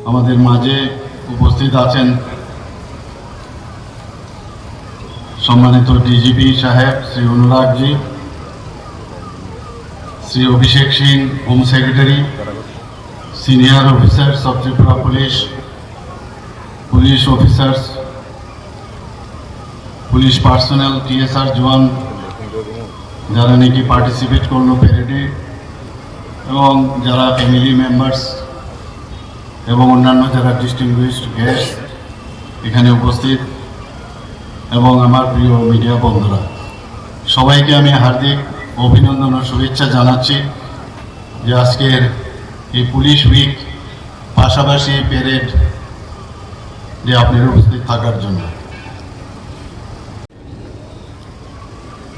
আমাদের মাঝে উপস্থিত আছেন সম্মানিত ডিজিপি সাহেব শ্রী অনুরাগজি, Shri Abhishek Singh home secretary, senior officers of Tripura police, police officers, police personnel, TSR জওয়ান যারা নাকি পার্টিসিপেট করলো প্যারেডে, এবং যারা ফ্যামিলি মেম্বার্স এবং অন্যান্য যারা ডিস্টিংগুইশড গেস্ট এখানে উপস্থিত, এবং আমার প্রিয় মিডিয়া বন্ধুরা, সবাইকে আমি হার্দিক অভিনন্দন ও শুভেচ্ছা জানাচ্ছি যে আজকের এই পুলিশ উইক পাশাপাশি প্যারেড যে আপনারা উপস্থিত থাকার জন্য।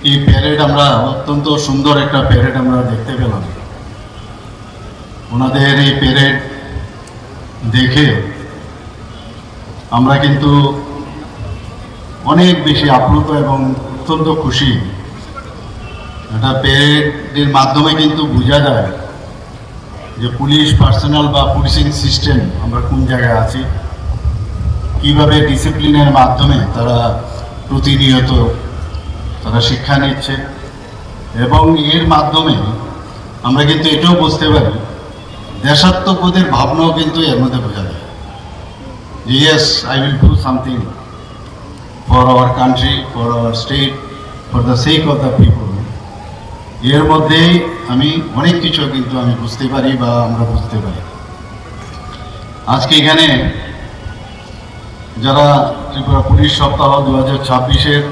এই প্যারেড আমরা অত্যন্ত সুন্দর একটা প্যারেড আমরা দেখতে পেলাম। ওনাদের এই প্যারেড দেখে আমরা কিন্তু অনেক বেশি আপ্লুত এবং অত্যন্ত খুশি। এটা প্যারেডের মাধ্যমে কিন্তু বোঝা যায় যে পুলিশ পার্সোনাল বা পুলিশিং সিস্টেম আমরা কোন জায়গায় আছি, কিভাবে ডিসিপ্লিনের মাধ্যমে তারা প্রতিনিয়ত তারা শিক্ষা নিচ্ছে, এবং এর মাধ্যমে আমরা কিন্তু এটাও বুঝতে পারি দেশাত্মবোধের ভাবনাও কিন্তু এর মধ্যে বোঝা যায়। Yes, I will do something for our country, for our state, for the sake of the people. এর মধ্যেই আমি অনেক কিছু কিন্তু আমি বুঝতে পারি বা আমরা বুঝতে পারি। আজকে এখানে যারা ত্রিপুরা পুলিশ সপ্তাহ 2026-এর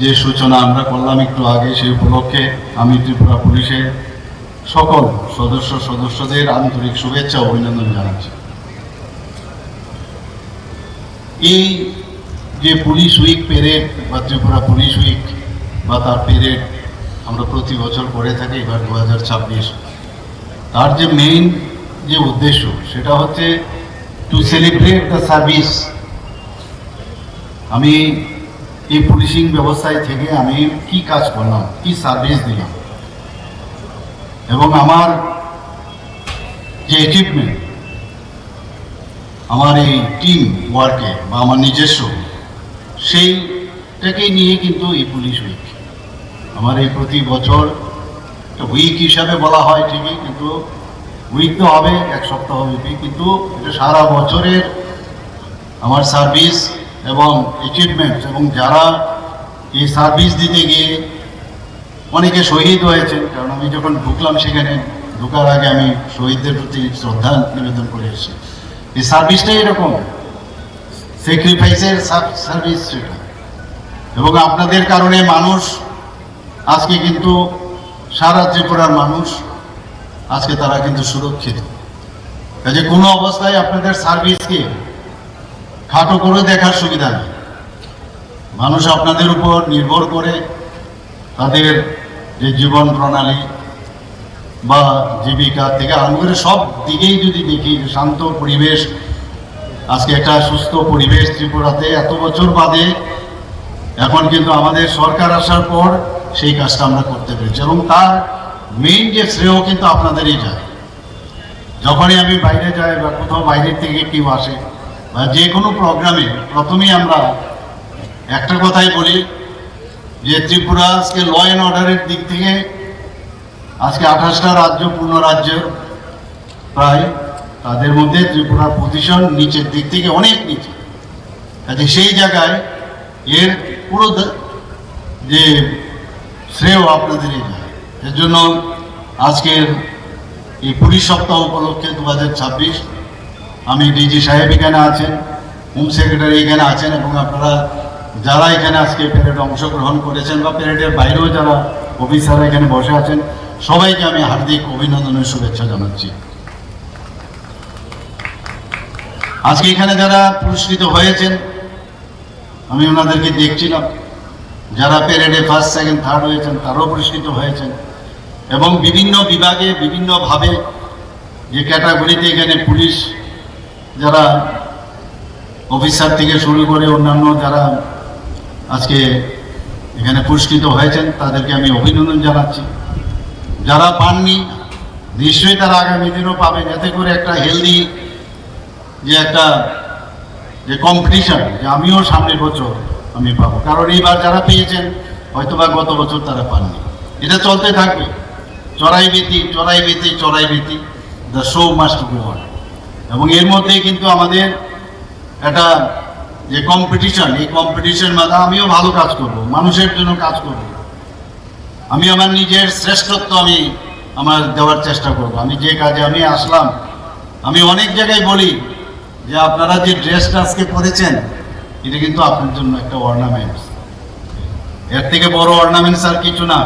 যে সূচনা আমরা করলাম একটু আগে, সেই উপলক্ষে আমি ত্রিপুরা পুলিশের সকল সদস্যদের আন্তরিক শুভেচ্ছা ও অভিনন্দন জানাচ্ছি। এই যে পুলিশ উইক প্যারেড বা ত্রিপুরা পুলিশ উইক বা তার প্যারেড আমরা প্রতি বছর করে থাকি, এবার 2026, তার যে মেইন যে উদ্দেশ্য সেটা হচ্ছে টু সেলিব্রেট দ্য সার্ভিস। আমি এই পুলিশিং ব্যবস্থায় থেকে আমি কি কাজ করলাম, কি সার্ভিস দিলাম, এবং আমার যে অ্যাচিভমেন্ট আমার এই টিম ওয়ার্কে বা আমার নিজস্ব, সেইটাকে নিয়ে কিন্তু এই পুলিশ উইক আমার এই প্রতি বছর উইক হিসাবে বলা হয় ঠিকই, কিন্তু উইক তো হবে এক সপ্তাহ ব্যাপী, কিন্তু এটা সারা বছরের আমার সার্ভিস এবং অ্যাচিভমেন্ট, এবং যারা এই সার্ভিস দিতে গিয়ে অনেকে শহীদ হয়েছেন। কারণ আমি যখন ঢুকলাম সেখানে ঢোকার আগে আমি শহীদদের প্রতি শ্রদ্ধা নিবেদন করে এসেছি। এই সার্ভিসটাই এরকম স্যাক্রিফাইসের সার্ভিস সেটা, এবং আপনাদের কারণে মানুষ আজকে কিন্তু সারা ত্রিপুরার মানুষ আজকে তারা কিন্তু সুরক্ষিত। কাজে কোনো অবস্থায় আপনাদের সার্ভিসকে খাটো করে দেখার সুবিধা নেই। মানুষ আপনাদের উপর নির্ভর করে তাদের যে জীবন প্রণালী বা জীবিকা থেকে আরম্ভ করে সব দিকেই যদি দেখি, শান্ত পরিবেশ, আজকে একটা সুস্থ পরিবেশ ত্রিপুরাতে এত বছর বাদে এখন কিন্তু আমাদের সরকার আসার পর সেই কাজটা আমরা করতে পেরেছি, এবং তার মেইন যে শ্রেয় কিন্তু আপনাদেরই যায়। যখনই আমি বাইরে যাই বা কোথাও বাইরের থেকে কেউ আসে বা যে কোনো প্রোগ্রামে প্রথমেই আমরা একটা কথাই বলি যে ত্রিপুরা আজকে ল অ্যান্ড অর্ডারের দিক থেকে আজকে 28টা রাজ্য, পূর্ণ রাজ্যের প্রায়, তাদের মধ্যে ত্রিপুরার পজিশন নিচের দিক থেকে অনেক নিচে। কাজে সেই জায়গায় এর পুরো যে শ্রেয় আপনাদেরই যায়। এর জন্য আজকের এই পুলিশ সপ্তাহ উপলক্ষে 2026 আমি ডিজি সাহেব এখানে আছেন, হোম সেক্রেটারি এখানে আছেন, এবং আপনারা যারা এখানে আজকে প্যারেডে অংশগ্রহণ করেছেন বা প্যারেডের বাইরেও যারা অফিসাররা এখানে বসে আছেন, সবাইকে আমি হার্দিক অভিনন্দনের শুভেচ্ছা জানাচ্ছি। আজকে এখানে যারা পুরস্কৃত হয়েছেন আমি ওনাদেরকে দেখছিলাম, যারা প্যারেডে ফার্স্ট, সেকেন্ড, থার্ড হয়েছেন তারাও পুরস্কৃত হয়েছেন, এবং বিভিন্ন বিভাগে বিভিন্নভাবে যে ক্যাটাগরিতে এখানে পুলিশ যারা অফিসার থেকে শুরু করে অন্যান্য যারা আজকে এখানে পুরস্কৃত হয়েছেন তাদেরকে আমি অভিনন্দন জানাচ্ছি। যারা পাননি নিশ্চয়ই তারা আগামী দিনও পাবেন, যাতে করে একটা হেলদি যে একটা যে কম্পিটিশন, যে আমিও সামনের বছর আমি পাবো, কারণ এইবার যারা পেয়েছেন হয়তোবা গত বছর তারা পাননি। এটা চলতে থাকবে, চড়াই বেতি চড়াই বেতি চড়াই বেতি, the show must go on. এবং এর মধ্যেই কিন্তু আমাদের একটা যে কম্পিটিশন, এই কম্পিটিশন মানে আমিও ভালো কাজ করব, মানুষের জন্য কাজ করব, আমি আমার নিজের শ্রেষ্ঠত্ব আমি আমার দেওয়ার চেষ্টা করব। আমি যে কাজে আমি আসলাম, আমি অনেক জায়গায় বলি যে আপনারা যে ড্রেসটা আজকে পরেছেন এটা কিন্তু আপনার জন্য একটা অর্নামেন্টস, এর থেকে বড় অর্নামেন্টস আর কিছু না।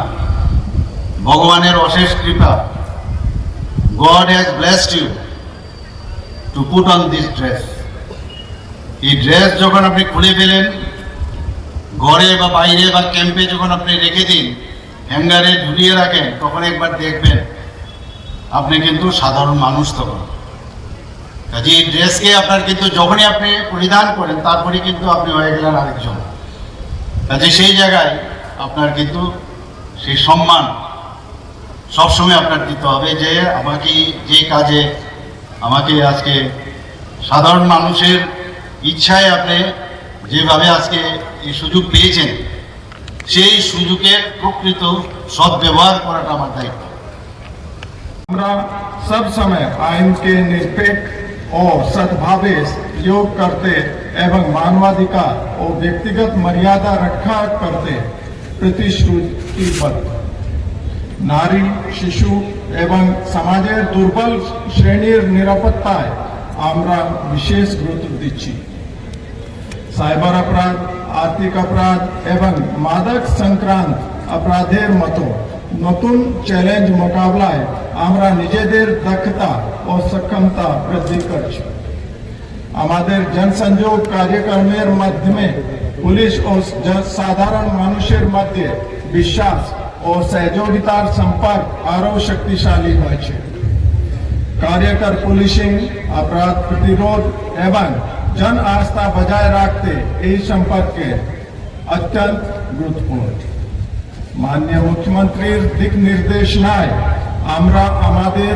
ভগবানের অশেষ কৃপা, God has blessed you to put on this dress. এই ড্রেস যখন আপনি খুলে ফেলেন, ঘরে বা বাইরে বা ক্যাম্পে যখন আপনি রেখে দিন, হ্যাঙ্গারে ঝুলিয়ে রাখেন, তখন একবার দেখবেন আপনি কিন্তু সাধারণ মানুষ। তখন কাজে এই ড্রেসকে আপনার কিন্তু যখনই আপনি পরিধান করেন তারপরে কিন্তু আপনি হয়ে গেলেন আরেকজন। কাজে সেই জায়গায় আপনার কিন্তু সেই সম্মান সবসময় আপনার দিতে হবে, যে আমাকে যে কাজে আমাকে আজকে সাধারণ মানুষের ইচ্ছায় আপনি যেভাবে আজকে এই সুযোগ পেয়েছেন, সেই সুযোগের প্রকৃত সদ্ব্যবহার করাটা আমার দায়িত্ব। আমরা सब समय आइन के निरपेक्ष और सद्भावे योग करते एवं मानवाधिकार और व्यक्तिगत मर्यादा रक्षा करते प्रतिश्रुतिबद्ध। नारी, शिशु एवं समाजेर दुर्बल श्रेणीर निरापत्ताय আমরা বিশেষ গুরুত্ব দিচ্ছি। সাইবার অপরাধ, আর্থিক অপরাধ এবং মাদক সংক্রান্ত অপরাধের মতো নতুন চ্যালেঞ্জ মোকাবিলায় আমরা নিজেদের দক্ষতা ও সক্ষমতা বৃদ্ধি করছি। আমাদের জনসংযোগ কার্যক্রমের মাধ্যমে পুলিশ ও সাধারণ মানুষের মধ্যে বিশ্বাস ও সহযোগিতার সম্পর্ক আরও শক্তিশালী হয়েছে। कार्यकर पुलिसिंग, अपराध प्रतिरोध एवं जन आस्था बजाय रखते এই সম্পর্কে অত্যন্ত গুরুত্বপূর্ণ। মাননীয় মুখ্যমন্ত্রীর দিক নির্দেশনায় আমরা আমাদের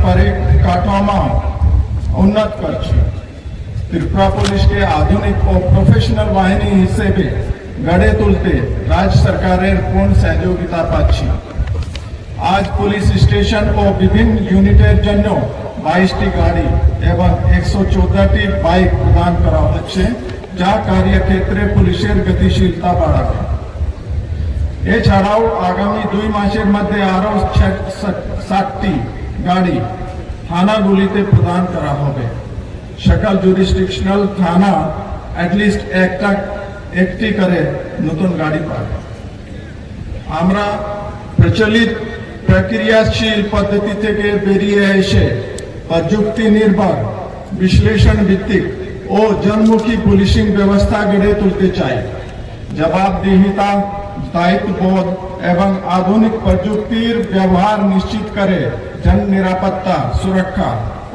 পরিকাঠামো উন্নত করছি। ত্রিপুরা পুলিশকে আধুনিক ও প্রফেশনাল বাহিনী হিসেবে গড়ে তুলতে রাজ্য সরকারের পূর্ণ সহযোগিতা পাচ্ছি। आज पुलिस स्टेशन और विभिन्न यूनिटेर जন্য 22টি গাড়ি এবং 114টি বাইক প্রদান করা হচ্ছে, যা কার্যক্ষেত্রে পুলিশের গতিশীলতা বাড়াবে। এছাড়াও আগামী 2 মাসের মধ্যে আরও 60টি গাড়ি থানাগুলিতে প্রদান করা হবে। সকল জুরিসডিকশনাল থানা অ্যাটলিস্ট একটি করে নতুন গাড়ি পাবে। আমরা প্রচলিত প্রক্রিয়াশীল পদ্ধতি থেকে বেরিয়ে এসে প্রযুক্তি নির্ভর, বিশ্লেষণ ভিত্তিক ও জনমুখী পুলিশিং ব্যবস্থা গড়ে তুলতে চাই। জবাবদিহিতা, দায়িত্ববোধ এবং আধুনিক প্রযুক্তির ব্যবহার নিশ্চিত করে জন নিরাপত্তা, সুরক্ষা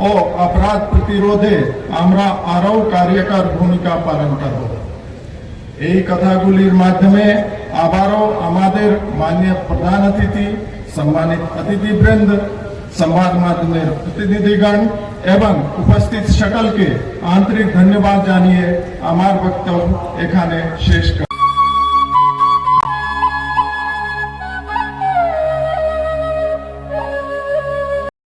ও অপরাধ প্রতিরোধে আমরা আরও কার্যকর ভূমিকা পালন করব। এই কথাগুলির মাধ্যমে আবারও আমাদের মাননীয় প্রধান অতিথি, সম্মানিত অতিথিবৃন্দ, সংবাদ মাধ্যমের প্রতিনিধিগণ এবং উপস্থিত সকলকে আন্তরিক ধন্যবাদ জানিয়ে আমার বক্তব্য এখানে শেষ